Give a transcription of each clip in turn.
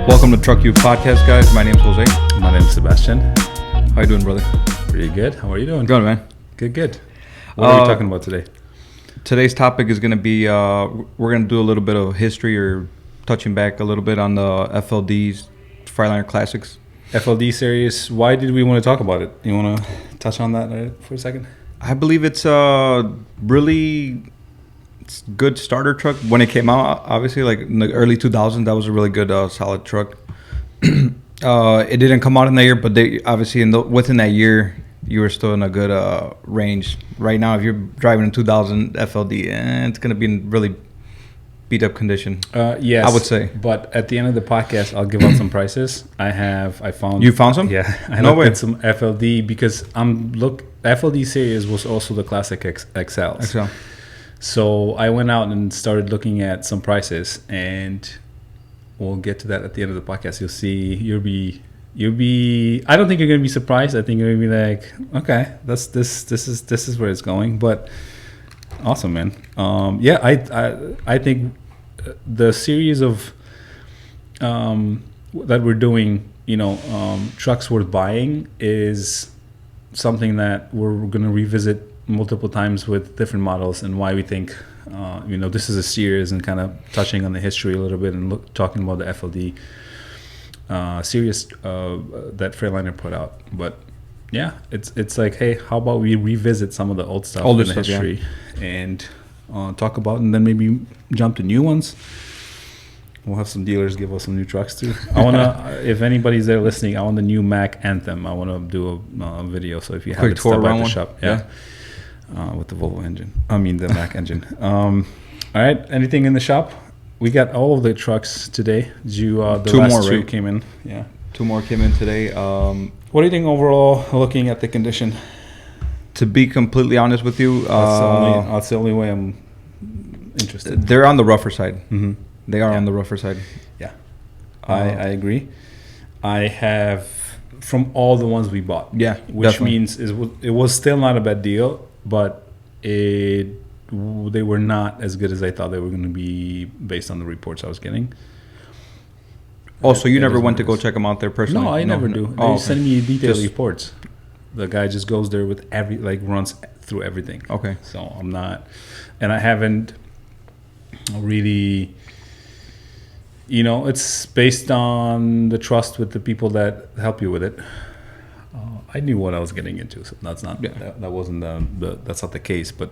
Welcome to truckyyoo podcast, guys. My name's Jose. My name's Sebastian. How you doing, brother? Pretty good. How are you doing? Good, man. Good. What are we talking about today? Today's topic is going to be, we're going to do a little bit of history or touching back a little bit on the FLD's Freightliner Classics. FLD series. Why did we want to talk about it? You want to touch on that for a second? I believe it's really good starter truck. When it came out, obviously, like in the early 2000s, that was a really good, solid truck. It didn't come out in that year, but they obviously within that year, you were still in a good range. Right now, if you're driving a 2000 FLD, it's going to be in really beat up condition. Yes, I would say. But at the end of the podcast, I'll give out some prices. I found. You found some? Yeah, I looked at some FLD because FLD series was also the classic XLs. XL. So I went out and started looking at some prices, and we'll get to that at the end of the podcast. You'll see. You'll be. I don't think you're gonna be surprised. I think you're gonna be like, okay, this is where it's going. But awesome, man. I think the series of that we're doing, trucks worth buying, is something that we're gonna revisit multiple times with different models, and why we think this is a series, and kind of touching on the history a little bit, and talking about the FLD series that Freightliner put out. But yeah, it's like, hey, how about we revisit some of the old stuff in the history, and talk about, and then maybe jump to new ones. We'll have some dealers give us some new trucks too. I wanna, if anybody's there listening, I want the new Mack Anthem. I want to do a video. So if you have it, stop by the shop. Yeah. With the Volvo engine. The Mack engine. All right. Anything in the shop? We got all of the trucks today. The last two came in. Yeah. 2 more came in today. What do you think overall, looking at the condition? To be completely honest with you, that's the only way I'm interested. They're on the rougher side. Mm-hmm. They are on the rougher side. Yeah. I agree. I have, from all the ones we bought. Yeah. Which definitely. means it was still not a bad deal, but they were not as good as I thought they were going to be based on the reports I was getting. Oh, so you never went to go check them out there personally? No, I never do. They send me detailed reports. The guy just goes there with runs through everything. Okay. So I'm not, and I haven't really, it's based on the trust with the people that help you with it. I knew what I was getting into, so that's not that wasn't that's not the case. But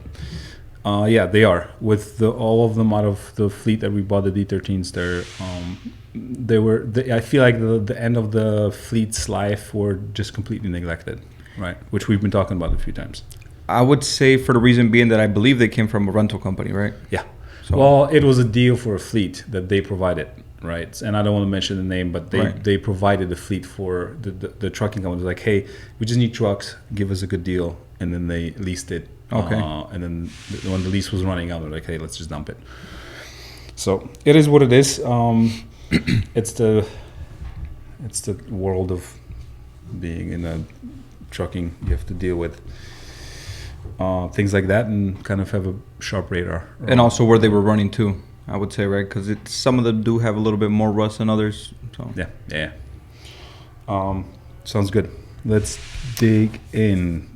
they are with all of them out of the fleet that we bought, the D13s. I feel like the end of the fleet's life were just completely neglected, right? Which we've been talking about a few times. I would say, for the reason being that I believe they came from a rental company, right? Yeah. So. Well, it was a deal for a fleet that they provided. Right, and I don't want to mention the name, but they provided the fleet for the trucking company. Like, hey, we just need trucks, give us a good deal, and then they leased it. Okay. And then when the lease was running out, they're like, hey, let's just dump it. So it is what it is. It's the world of being in a trucking. You have to deal with things like that, and kind of have a sharp radar. And also where they were running to, I would say, right? Because some of them do have a little bit more rust than others. So Yeah. Sounds good. Let's dig in.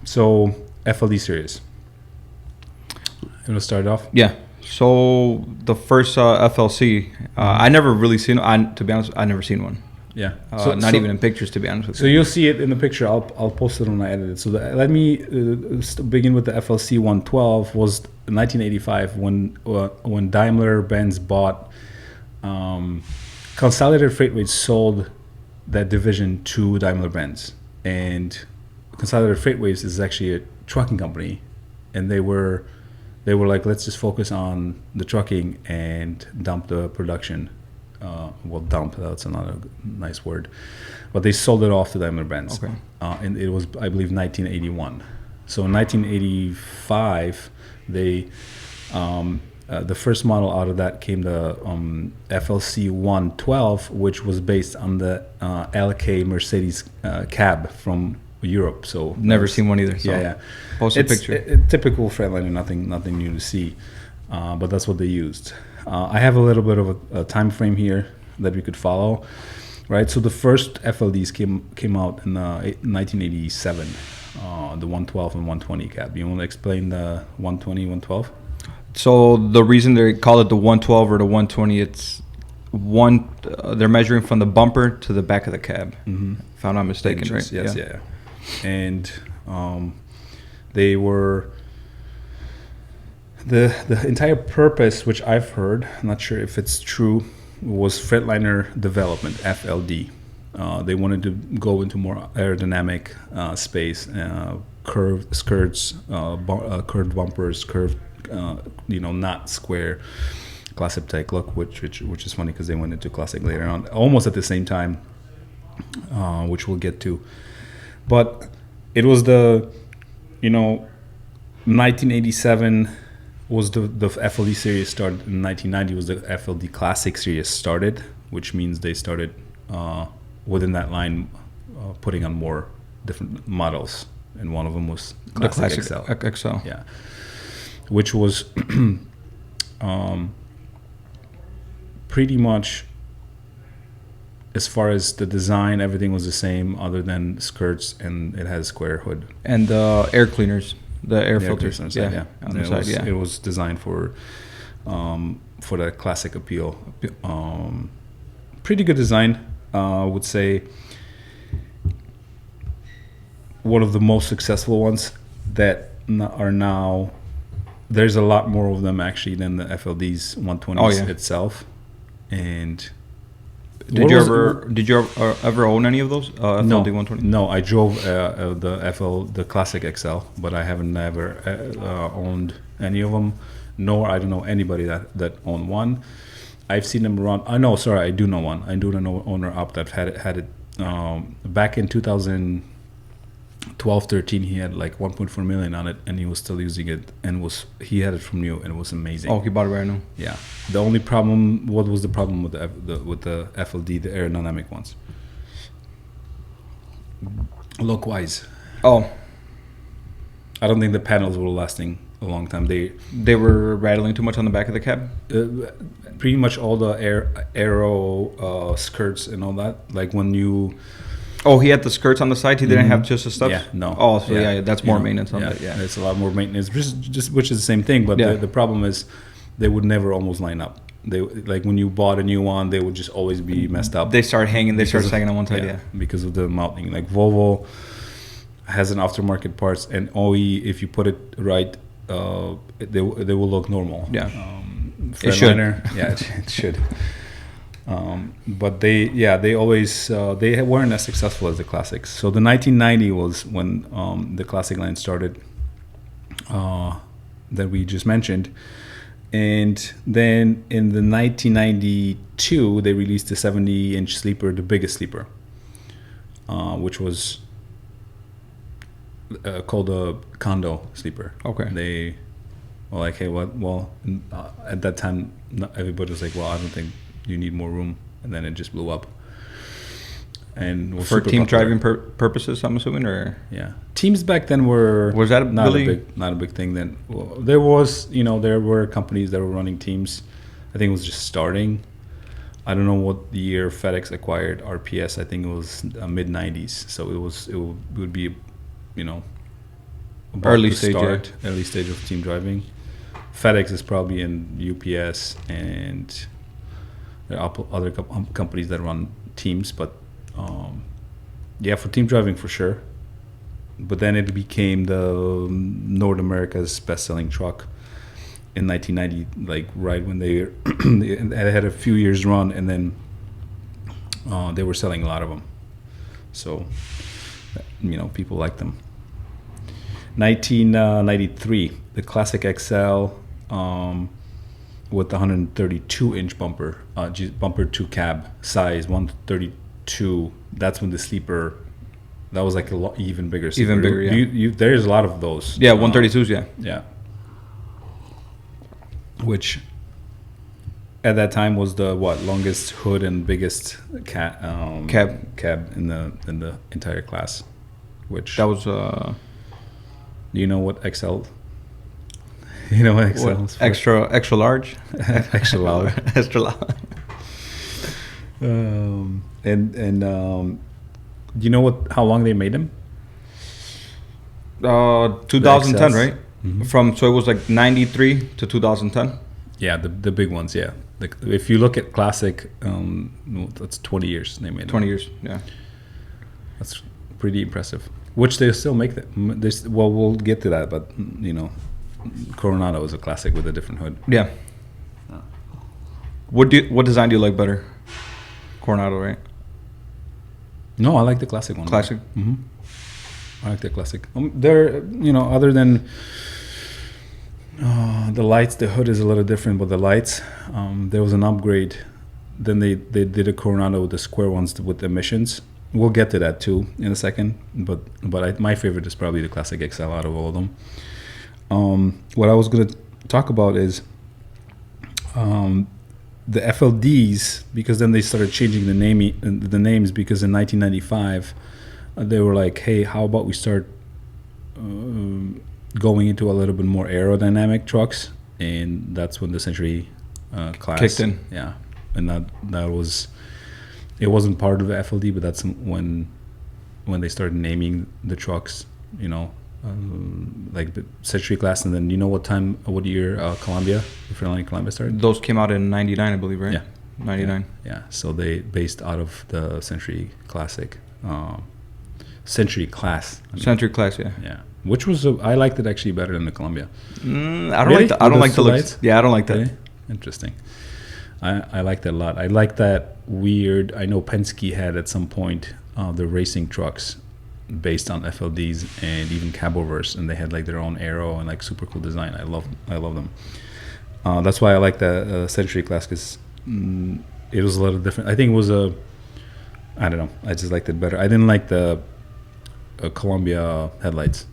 So FLD series. You want to start off? Yeah. So the first FLC, I never really seen. To be honest, I never seen one. Yeah. Not even in pictures, to be honest with you. So you'll see it in the picture. I'll post it when I edit it. So let me begin with the FLC 112. Was 1985 when Daimler-Benz bought Consolidated Freightways, sold that division to Daimler-Benz, and Consolidated Freightways is actually a trucking company, and they were like, let's just focus on the trucking and dump the production. Dump, that's another nice word, but they sold it off to Daimler-Benz. Okay. And it was, I believe, 1981. So in 1985, they the first model out of that came the FLC 112, which was based on the LK Mercedes cab from Europe. So Never seen one either. So yeah. Post a picture. Typical Freightliner, nothing new to see. But that's what they used. I have a little bit of a time frame here that we could follow, right? So the first FLDs came out in 1987, the 112 and 120 cab. You want to explain the 120, 112? So the reason they call it the 112 or the 120, it's they're measuring from the bumper to the back of the cab. Mm-hmm. If I'm not mistaken, right? Yes, yeah. And they were the entire purpose, which I've heard, I'm not sure if it's true, was Freightliner development, FLD. They wanted to go into more aerodynamic space, curved skirts, curved bumpers, curved, not square classic type look, which is funny because they went into classic later on, almost at the same time, which we'll get to. But it was 1987 was the FLD series started. In 1990 was the FLD Classic series started, which means they started within that line putting on more different models, and one of them was Classic XL. Yeah, which was pretty much, as far as the design, everything was the same other than skirts, and it has a square hood and the air cleaners, the air filters. On the side, On the side, It was designed for that classic appeal. Pretty good design. I would say one of the most successful ones that are now. There's a lot more of them actually than the FLD's 120s itself. And did you ever own any of those FLD 120? No, I drove the Classic XL, but I haven't ever owned any of them. Nor I don't know anybody that owned one. I've seen them run. I do know one. I do know an owner up that had it back in 2012-13. He had like 1.4 million on it, and he was still using it, and he had it from new, and it was amazing. Oh, he bought it brand new. Yeah. The only problem, what was the problem with the FLD, the aerodynamic ones? Look-wise. Oh, I don't think the panels were lasting a long time. They were rattling too much on the back of the cab. Pretty much all the aero skirts and all that. Like when you. Oh, he had the skirts on the side. He didn't have just the stuff. Yeah, no. Oh, so that's more maintenance on that. Yeah, it's a lot more maintenance, which is the same thing. But the problem is, they would never almost line up. They like when you bought a new one, they would just always be messed up. They start hanging. They start sagging on one side. Yeah, because of the mounting. Like Volvo has an aftermarket parts, and OE, if you put it right, they will look normal. Yeah, it should. Yeah, it should. But they always they weren't as successful as the classics. So the 1990 was when the classic line started that we just mentioned, and then in the 1992 they released the 70-inch sleeper, the biggest sleeper, which was called a condo sleeper. Okay. They were like, hey, at that time everybody was like, well, I don't think you need more room, and then it just blew up. And for team driving purposes, I'm assuming, or teams back then was that not a big thing then. Well, there were companies that were running teams. I think it was just starting. I don't know what the year FedEx acquired RPS. I think it was mid '90s. So it would be early stage of team driving. FedEx is probably in UPS, and there are other companies that run teams, but for team driving for sure. But then it became the North America's best-selling truck in 1990, like right when they had a few years run, and then they were selling a lot of them. So people liked them. 1993, the Classic XL with the 132-inch bumper to cab size, 132. That's when the sleeper, that was like a lot even bigger. Sleeper. Even bigger, yeah. There's a lot of those. Yeah, 132s, yeah. Yeah. Which at that time was the longest hood and biggest cab in the entire class. which That was do you know what XL? You know what XL is for? extra large. Extra large. Extra large. Do you know what? How long they made them? 2010, right? Mm-hmm. So it was like 93 to 2010. Yeah, the big ones. Yeah, if you look at classic, that's 20 years they made. 20 years. Yeah, that's pretty impressive. Which they still make them. Well, we'll get to that, but you know, Coronado is a classic with a different hood. Yeah. What design do you like better? Coronado, right? No, I like the classic one. Classic. Mm-hmm. I like the classic. There, you know, other than the lights, the hood is a little different, but the lights, there was an upgrade. Then they did a Coronado with the square ones with emissions. We'll get to that too in a second. But my favorite is probably the classic XL out of all of them. What I was going to talk about is the FLDs, because then they started changing the names, because in 1995 they were like, hey, how about we start going into a little bit more aerodynamic trucks, and that's when the Century class kicked in. Yeah, and that was, it wasn't part of the FLD, but that's when they started naming the trucks, you know, like the Century class. And then you know what year the Freightliner Columbia started? Those came out in 99, I believe, right? Yeah, 99. Yeah. So they based out of the Century Classic, Century class. Century class, yeah. Yeah, which was I liked it actually better than the Columbia. I don't like the looks. Yeah, I don't like that. Really? Interesting. I like that a lot. I like that weird. I know Penske had at some point the racing trucks based on FLDs and even cabovers, and they had like their own aero and like super cool design. I love them. That's why I like the Century class, because it was a little different. I think it was I don't know. I just liked it better. I didn't like the Columbia headlights.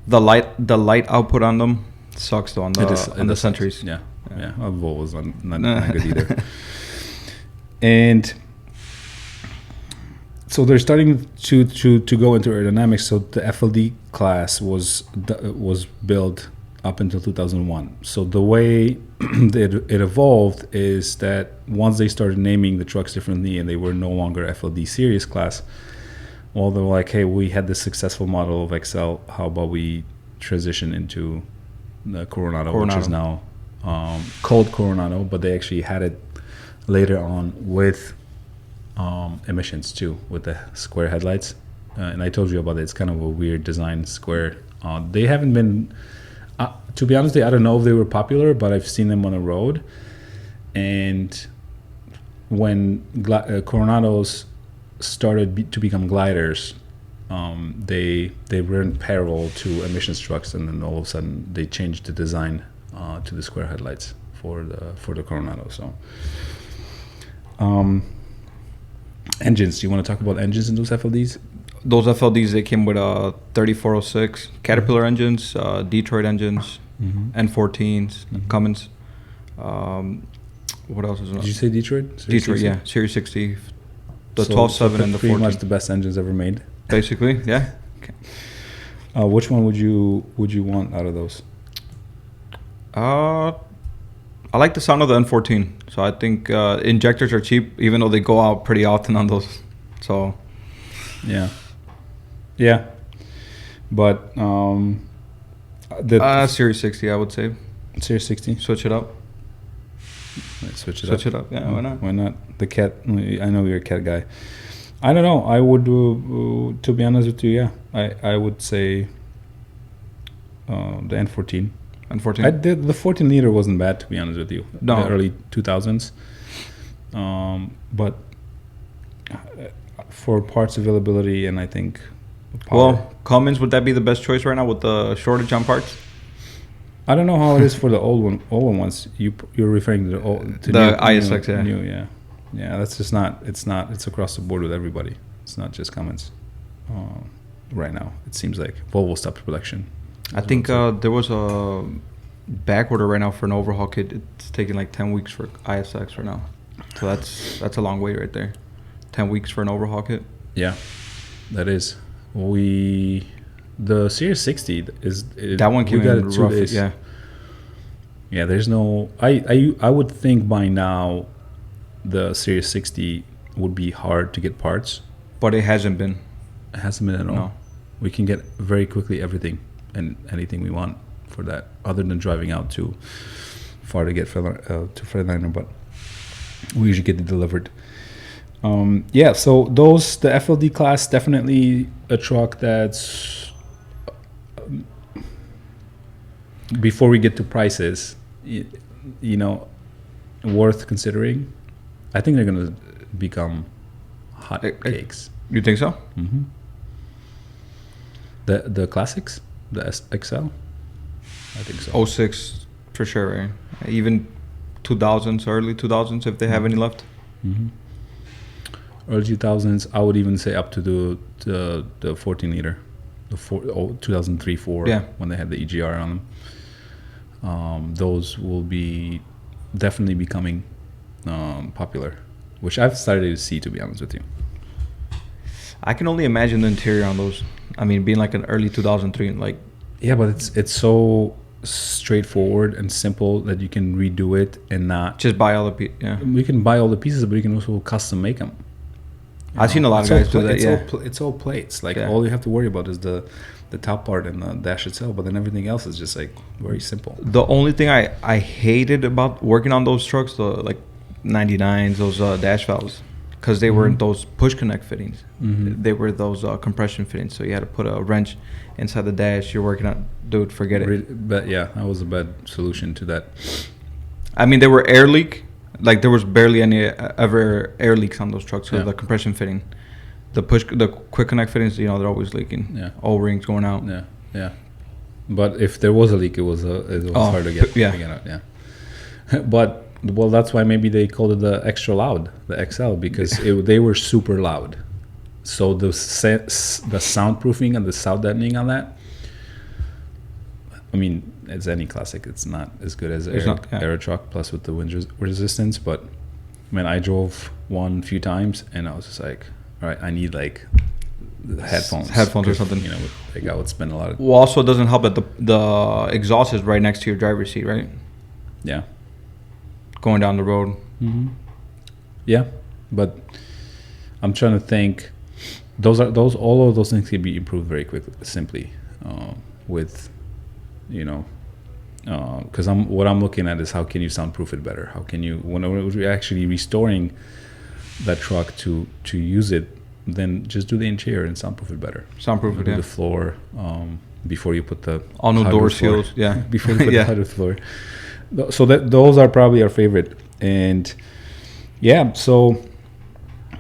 The light output on them sucks though on the Centuries. Yeah. Volvo's not good either. And so they're starting to go into aerodynamics. So the FLD class was built up until 2001. So the way it evolved is that once they started naming the trucks differently and they were no longer FLD series class, well, they were like, hey, we had this successful model of XL. How about we transition into the Coronado, which is now called Coronado, but they actually had it later on with emissions too, with the square headlights. And I told you about it. It's kind of a weird design, square. They haven't been, to be honest, I don't know if they were popular, but I've seen them on the road. And when Coronados started to become gliders, they were in parallel to emissions trucks, and then all of a sudden they changed the design to the square headlights for the Coronado. So engines, do you want to talk about engines in those FLDs? Those FLDs, they came with 3406 Caterpillar engines, Detroit engines, N14s, Cummins. What else is there? Did you say Detroit? Detroit, yeah. Series 60. The 12.7 and the 14. Pretty much the best engines ever made. Basically, yeah. Okay. Which one would you want out of those? I like the sound of the N14. So I think injectors are cheap, even though they go out pretty often on those. So yeah. But Series 60, I would say. Series 60. Switch it up. Switch it up. Yeah, why not? Why not? The cat. I know you're a cat guy. I don't know. I would to be honest with you, yeah. I would say the N14. N14. The 14 liter wasn't bad, to be honest with you. No. The early 2000s. But for parts availability and I think power. Well, Cummins, would that be the best choice right now with the shortage on parts? I don't know how it is for the old ones. You're referring to the new, ISX, yeah. New, yeah. Yeah, that's just not. It's across the board with everybody. It's not just Cummins. Right now, it seems like Volvo stopped production. I think there was a back order right now for an overhaul kit. It's taking like 10 weeks for ISX right now. So that's a long wait right there. 10 weeks for an overhaul kit. Yeah, that is. The Series 60 That one came we got in it 2 rough. days. Yeah. Yeah, there's no. I would think by now, the Series 60 would be hard to get parts. But it hasn't been. It hasn't been at all. No. We can get very quickly everything and anything we want for that, other than driving out too far to get to Freightliner, but we usually get it delivered. Yeah, so the FLD class, definitely a truck that's, before we get to prices, worth considering. I think they're going to become hot cakes. You think so? Mm-hmm. The classics, the XL, I think so. 06 for sure, right? Even 2000s, early 2000s, if they have any left. Mm-hmm. Early 2000s, I would even say up to the 14 liter, 2003, 4, yeah, when they had the EGR on them. Those will be definitely becoming popular, which I've started to see, to be honest with you. I can only imagine the interior on those. I mean, being like an early 2003, like. Yeah, but it's so straightforward and simple that you can redo it and not just buy all the pieces. Yeah, we can buy all the pieces, but you can also custom make them. I've seen a lot of guys do that. It's all plates. Like all you have to worry about is the top part and the dash itself, but then everything else is just like very simple. The only thing I hated about working on those trucks, the like 99s, those dash valves, because they weren't those push connect fittings. Mm-hmm. They were those compression fittings. So you had to put a wrench inside the dash. You're working on, dude, forget it. But yeah, that was a bad solution to that. I mean, they were air leak. Like there was barely any ever air leaks on those trucks. So the compression fitting, the quick connect fittings, they're always leaking. Yeah, O-rings going out. Yeah. But if there was a leak, it was hard to get out. Yeah. But that's why maybe they called it the extra loud, the XL, because they were super loud. So the soundproofing and the sound deadening on that, I mean, it's any classic. It's not as good as Aero truck, plus with the wind resistance. But I mean, I drove one a few times, and I was just like, all right, I need like headphones or something. Like I would spend a lot of. Well, also it doesn't help that the exhaust is right next to your driver's seat, right? Yeah. Going down the road. Mm-hmm. Yeah, but I'm trying to think. All of those things can be improved very quickly, simply, with, because what I'm looking at is how can you soundproof it better? How can you, when we're actually restoring that truck to use it, then just do the interior and soundproof it better. Soundproof it, the floor before you put the all new door seals. Yeah, before you put the hardwood floor. So those are probably our favorite, and yeah, so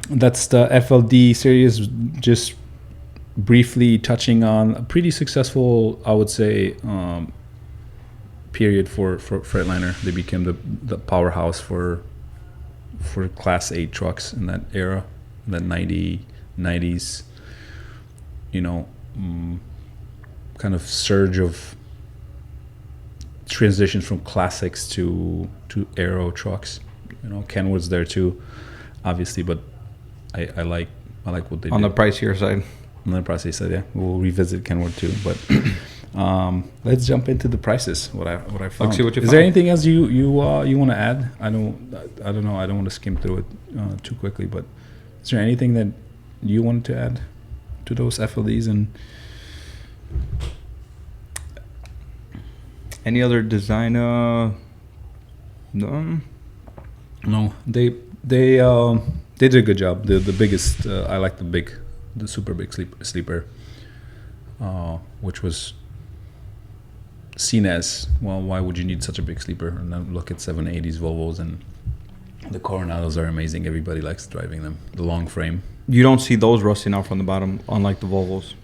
that's the FLD series. Just briefly touching on a pretty successful, I would say, period for Freightliner. They became the powerhouse for Class 8 trucks in that era, the 90s. Kind of surge of transition from classics to aero trucks. Kenwood's there too, obviously, but I like what they do. On the pricier side. On the pricier side, yeah. We'll revisit Kenwood too, but let's jump into the prices. What I found. Let's see what you Is found. there anything else you want to add? I don't know. I don't want to skim through it too quickly, but is there anything that you wanted to add to those FLDs and any other design? No. No, they did a good job. The biggest, I like the super big sleeper, which was seen as, well, why would you need such a big sleeper? And then look at 780s Volvos, and the Coronados are amazing. Everybody likes driving them. The long frame. You don't see those rusting out from the bottom, unlike the Volvos,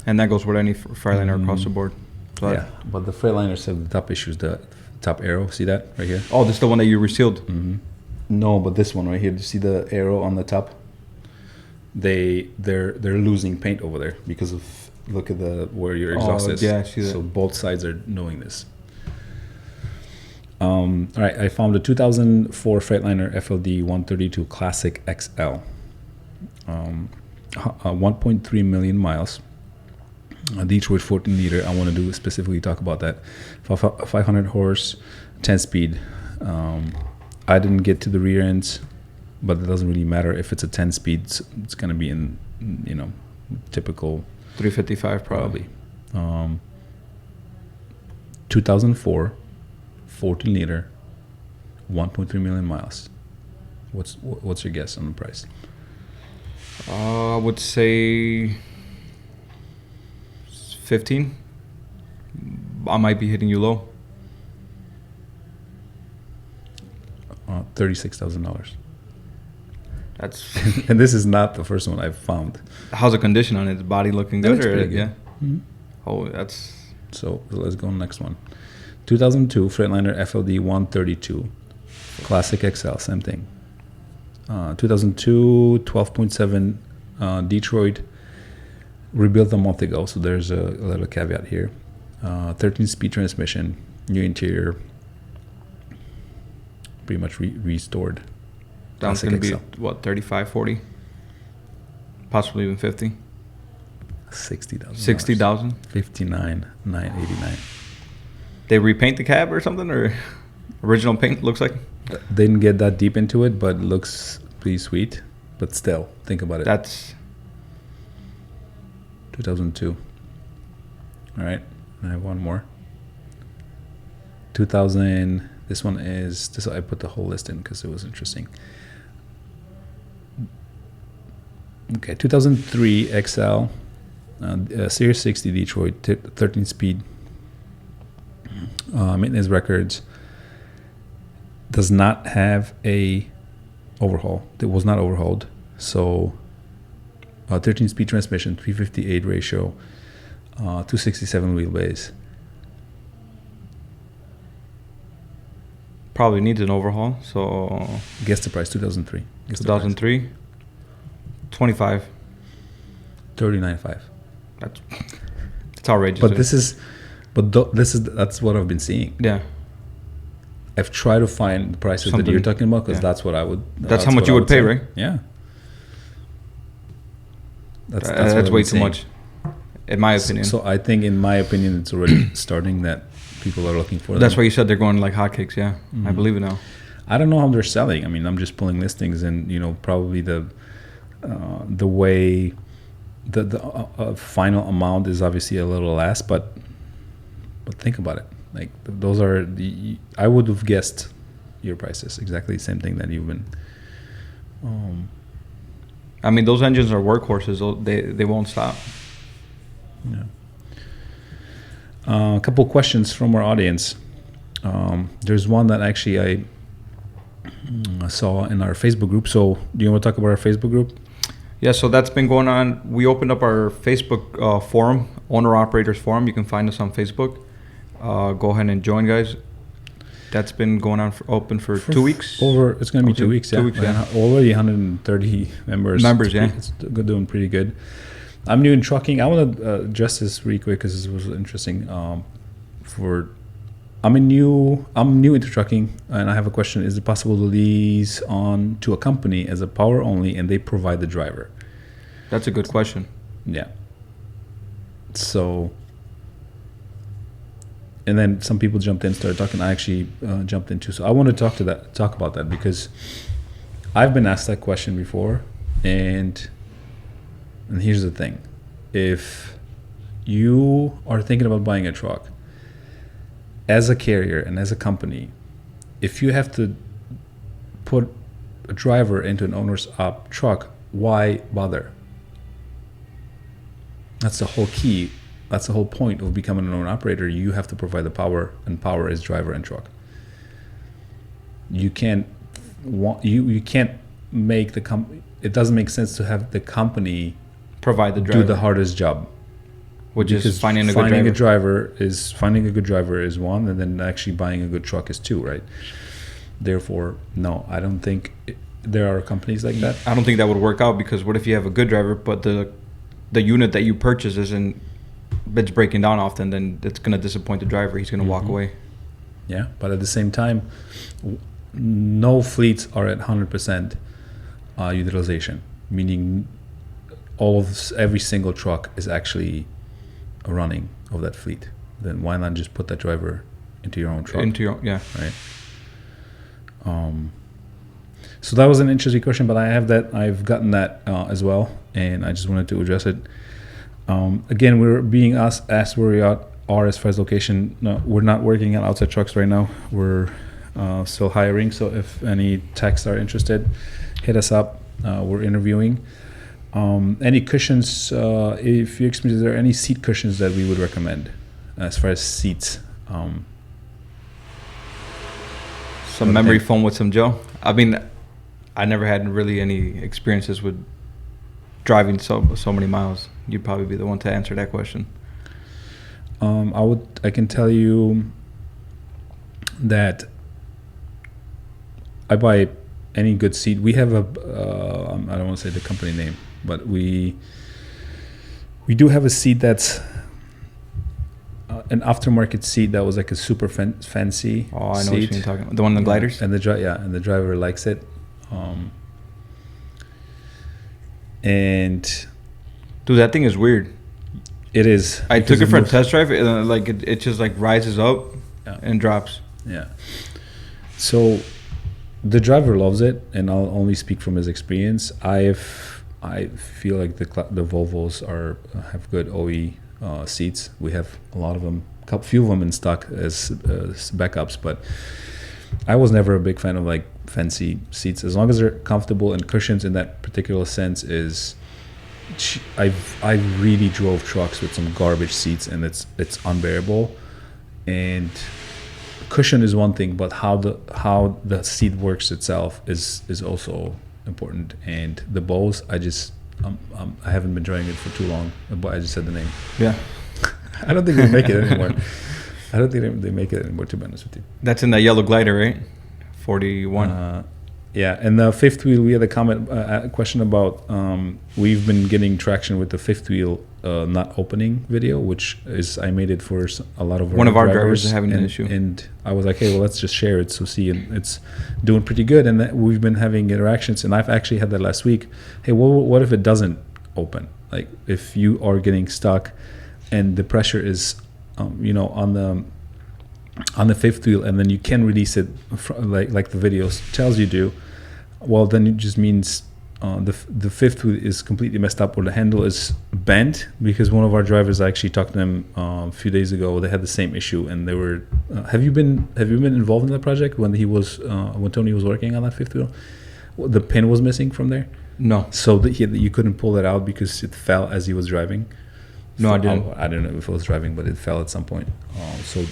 and that goes with any Freightliner across the board. But yeah, but the Freightliners have the top issues. The top arrow, see that right here? Oh, this is the one that you resealed. Mm-hmm. No, but this one right here. Do you see the arrow on the top? They're losing paint over there because of, look at where your exhaust is. Yeah, I see that. So both sides are knowing this. All right, I found a 2004 Freightliner FLD 132 Classic XL. 1.3 million miles. Detroit 14 liter. I want to do specifically talk about that. 500 horse, 10 speed. I didn't get to the rear ends, but it doesn't really matter if it's a 10 speed. It's going to be in, typical 355 probably. 2004, 14 liter, 1.3 million miles. What's your guess on the price? I would say 15. I might be hitting you low. $36,000. That's And this is not the first one I've found. how's the condition on it? Is body looking good? Looks Or, pretty good. yeah. Mm-hmm. Oh, that's So let's go on the next one. 2002 Freightliner FLD 132, Classic XL, same thing. 2002 12.7 Detroit, rebuilt a month ago, so there's a little caveat here. 13-speed transmission, new interior, pretty much restored. that's going to be what, 35, 40, possibly even 50. 60,000. 60,000. 59,989. They repaint the cab or something, or original paint looks like. Didn't get that deep into it, but it looks pretty sweet. But still, think about it. That's 2002. All right, I have one more. 2000. This one is this. I put the whole list in because it was interesting. Okay, 2003 XL, Series 60 Detroit, 13 speed. Maintenance records. Does not have a overhaul. It was not overhauled. So 13 speed transmission, 358 ratio, 267 wheelbase. probably needs an overhaul. So Guess the price, 2003. 2003, 25. 39.5. That's outrageous. But that's what I've been seeing. Yeah. I've tried to find the prices that you're talking about because that's what I would. That's how much you would pay, right? Yeah. That's way too much, in my opinion. So I think, in my opinion, it's already starting that people are looking for. That's why you said they're going like hotcakes. Yeah, Mm-hmm. I believe it now. I don't know how they're selling. I mean, I'm just pulling listings, and probably the way the final amount is obviously a little less, but think about it. Like those are I would have guessed your prices exactly the same thing that you've been. I mean, those engines are workhorses. They won't stop. Yeah. A couple questions from our audience. There's one that actually I saw in our Facebook group. So, do you want to talk about our Facebook group? Yeah, so that's been going on. We opened up our Facebook forum, Owner Operators Forum. You can find us on Facebook. Go ahead and join, guys. That's been going on open for 2 weeks. It's going to be 2 weeks. 2 weeks, yeah. Already 130 members. Yeah. It's doing pretty good. I'm new in trucking. I want to address this really quick because this was interesting. I'm new into trucking, and I have a question. Is it possible to lease on to a company as a power only, and they provide the driver? That's a good question. Yeah. So, and then some people jumped in, started talking. I actually jumped in too. So I want to talk about that because I've been asked that question before, and here's the thing: if you are thinking about buying a truck, as a carrier and as a company, if you have to put a driver into an owner's op truck, why bother? That's the whole key. That's the whole point of becoming an owner operator. You have to provide the power, and power is driver and truck. You can't make the company. It doesn't make sense to have the company provide the driver, do the hardest job. Which is finding a good driver. Finding a good driver is one, and then actually buying a good truck is two, right? Therefore, no, I don't think there are companies like that. I don't think that would work out because what if you have a good driver, but the unit that you purchase it's breaking down often? Then it's going to disappoint the driver. He's going to walk away. Yeah, but at the same time, no fleets are at 100% utilization, meaning every single truck is actually running of that fleet, then why not just put that driver into your own truck? Yeah. Right. So that was an interesting question, but I've gotten that as well, and I just wanted to address it. Again, we're being asked where we are as far as location. No, we're not working on outside trucks right now. We're still hiring, so if any techs are interested, hit us up. We're interviewing. Any cushions, if you experience, is there any seat cushions that we would recommend as far as seats? Some memory foam with some gel. I mean, I never had really any experiences with driving so many miles. You'd probably be the one to answer that question. I can tell you that I buy any good seat. We have I don't want to say the company name, but we do have a seat that's an aftermarket seat that was like a super fancy. Oh, I know what you're talking about. The one in the gliders? And the driver likes it. And dude, that thing is weird. It is. I took it for a test drive, and like it just like rises up and drops. Yeah. So the driver loves it, and I'll only speak from his experience. I feel like the Volvos have good OE seats. We have a lot of them, a few of them in stock as backups, but I was never a big fan of like fancy seats. As long as they're comfortable, and cushions in that particular sense is, I really drove trucks with some garbage seats, and it's unbearable. And cushion is one thing, but how the seat works itself is also important. And the Bose, I haven't been trying it for too long, but I just said the name. Yeah. I don't think they make it anymore. I don't think they make it anymore, to be honest with you. That's in that yellow glider, right? 41. Yeah, and the fifth wheel, we had a question about, we've been getting traction with the fifth wheel not opening video, which is, I made it for a lot of one of our drivers is having an issue. And I was like, hey, well, let's just share it. So see, and it's doing pretty good. And we've been having interactions, and I've actually had that last week. Hey, what if it doesn't open? Like if you are getting stuck and the pressure is, on the fifth wheel, and then you can release it like the video tells you to, well, then it just means the fifth wheel is completely messed up, or the handle is bent, because one of our drivers, I actually talked to them a few days ago. They had the same issue, and they were have you been involved in the project when when Tony was working on that fifth wheel? The pin was missing from there. No. So you couldn't pull it out because it fell as he was driving. No, I didn't. I don't know if it was driving, but it fell at some point. So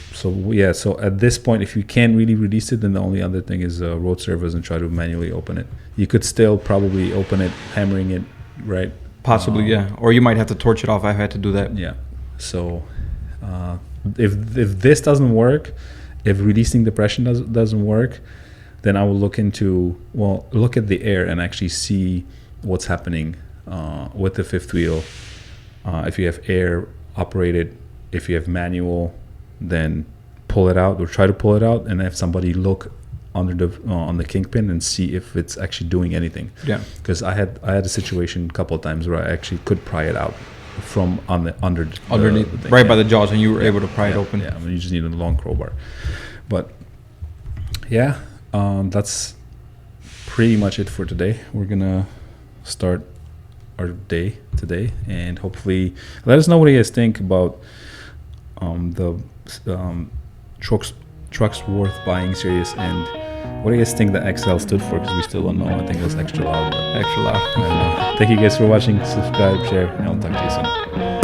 at this point, if you can't really release it, then the only other thing is road servers and try to manually open it. You could still probably open it, hammering it, right? Possibly, yeah. Or you might have to torch it off. I've had to do that. Yeah. So if this doesn't work, if releasing the pressure doesn't work, then I will look at the air and actually see what's happening with the fifth wheel. If you have air operated, if you have manual, then pull it out or try to pull it out, and have somebody look under on the kingpin and see if it's actually doing anything. Yeah. Because I had a situation a couple of times where I actually could pry it out from underneath the thing, by the jaws, and you were able to pry it open. Yeah, I mean, you just need a long crowbar. But yeah, that's pretty much it for today. We're gonna start our day today, and hopefully let us know what you guys think about the trucks worth buying series, and what do you guys think the XL stood for, because we still don't know. I think it was extra loud. Extra loud. I don't know. Thank you guys for watching. Subscribe, share, and I'll talk to you soon.